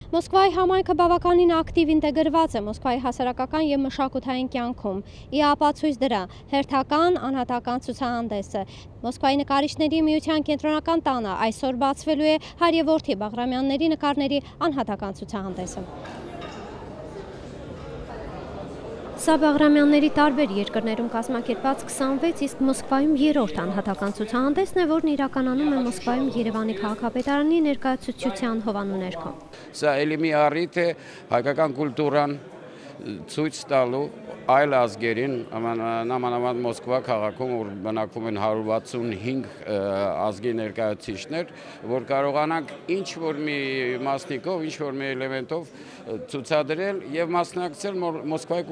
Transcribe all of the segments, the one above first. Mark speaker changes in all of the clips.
Speaker 1: Մոսկվայի համայնքը բավականին ակտիվ ինտեգրված է Մոսկվայի հասարակական և մշակութային կյանքում։ Ի ապացույց դրա, հերթական անհատական ցուցահանդեսը Մոսկվայի նկարիչների միության կենտրոնական տանը այսօր բացվելու է հայր և որդի Բաղրամյանների նկարների անհատական ցուցահանդեսը։ Սա Բաղրամյանների տարբեր երկրներում կազմակերպված 26, իսկ Մոսկվայում երրորդ անհատական ցուցահանդեսն է, որն իրականանում է Մոսկվայում Երևանի քաղաքապետարանի ներկայացուցչության հովանու ներքո։
Speaker 2: Սա էլի մի առիթ է հայկական կուլտուրան ցույց տալու այլ ազգերին, նամանավանդ Մոսկվա քաղաքում, որ բնակվում են 165 ազգի ներկայացուցիչներ, որ կարողանանք ինչ-որ մի մասնիկով, ինչ-որ մի էլեմենտով ցուցադրել և մասնակցել Մոսկվայի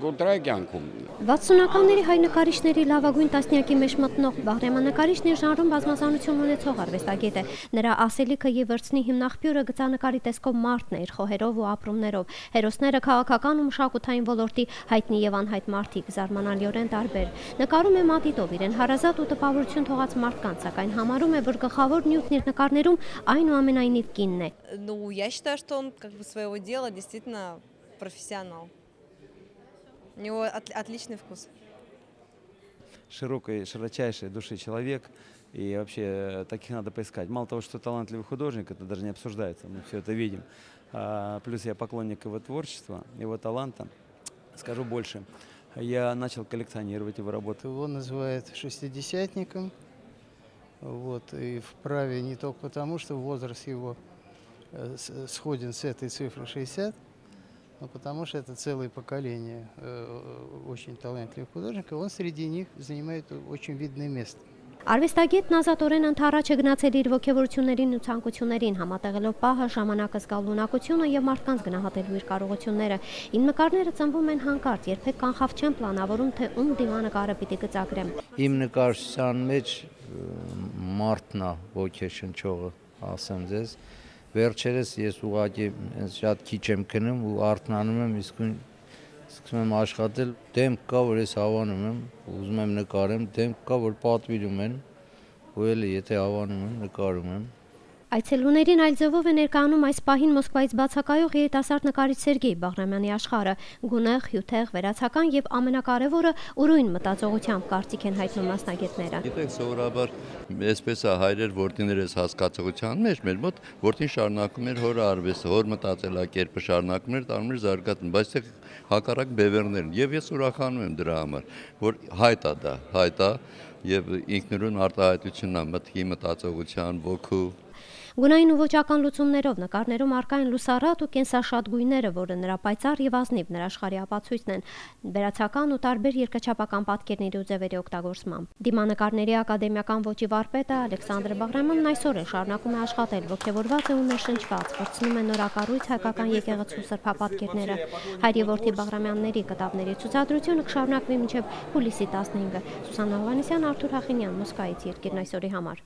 Speaker 2: կուլտուրայի կյանքում։
Speaker 1: 60-ականների հայ նկարիչների լավագույն տասնյակի մեջ մտնող Բաղրամյան նկարիչն իր ժանրում բազմազանություն ունեցող արվեստագետ է։ Նրա ասելիքը և վրձնի հիմնաղբյուրը գծանկարի տեսքով մարդն է, իր խոհերով ու ապրումներով։ Հերոսները քաղաքական ու մշակութային ոլորտի հայտնի և անհայտ մարդիկ, զարմանալիորեն տարբեր։ Նկարում է մատիտով իրեն հարազատ ու տպավորություն թողած մարդկանց, սակայն համարում է, որ գլխավոր նյութն իր նկարներում այնուամենայնիվ կինն է։
Speaker 3: Я считаю, что он своего дела действительно профессионал. У него отличный вкус.
Speaker 4: Широчайшей души человек, и вообще таких надо поискать. Мало того, что талантливый художник, это даже не обсуждается, мы все это видим. Плюс я поклонник его творчества, его таланта. Скажу больше, я начал коллекционировать его работы.
Speaker 5: Его называют шестидесятником, и вправе не только потому, что возраст его сходен с этой цифрой 60, но потому что это целое поколение очень талантливых художников. Он среди них занимает очень видное место.
Speaker 1: Արվեստագետն ազատորեն ընդառաջ է գնացել իր ոգևորություններին ու ցանկություններին, համատեղելով պահը, ժամանակը զգալու ունակությունը և մարդկանց գնահատելու իր կարողությունները։ Իմ նկարները ծնվում են հանկարծ, երբեք կանխավ չեմ պլանավորում, թե ում դիվանագարը պիտի գծագրեմ։
Speaker 5: Իմ նկարչության մեջ մարդն է ոգեշնչողը, ասեմ ձեզ։ Վերջերս ես ուղղակի շատ քիչ եմ քնում ու արթնանում եմ, իսկույն սկսում եմ աշխատել, դեմք կա, որ ես հավանում եմ, ուզում եմ նկարեմ, դեմք կա, որ պատվիրում են, ու էլի եթե հավանում եմ, նկարում եմ։
Speaker 1: Այցելուներին այլ ձևով է ներկայանում այս պահին Մոսկվայից բացակայող երիտասարդ նկարիչ Սերգեյ Բաղրամյանի աշխարհը, գունեղ, հյութեղ, վերացական և ամենակարևորը ուրույն մտածողությամբ կարծիք են հայտնում մասնագետները։
Speaker 6: Գիտեք, սովորաբար այսպես է հայրեր որդիներս հասկացողության մեջ մեր մոտ որդին շարունակում էր հոր արվեստը, հոր մտածելակերպը շարունակում էր տանում էր զարգացում, բայց թե հակառակ բևեռներն եւ ես ուրախանում եմ դրա համար, որ հայտ է դա, հայտ է եւ ինքնուրույն արտահայտությունն է մտքի մտածողության ոգու։
Speaker 1: Գունային ու ոճական լուծումներով նկարներում առկա են լուսառատ ու կենսաշատ գույները, որը նրա պայծառ և ազնիվ նրա աշխարհի ապացույցն են, վերացական ու տարբեր երկրաչափական պատկերների ու ձևերի օգտագործմամբ։ Դիմանկարների ակադեմիական ոճի վարպետը Ալեքսանդր Բաղրամյանն այսօր է շարունակում է աշխատել, ոգևորված է ու ներշնչված, վրձնում է նորակառույց հայկական եկեղեցու սրբապատկերները։ Հայր և որդի Բաղրամյանների կտավների ցուցադրությունը կշարունակվի մինչև հուլիսի 15-ը։ Սուսաննա Հովհաննիսյան, Արթուր Հախինյան, Մոսկվայից, Երկիրն այսօրի համար։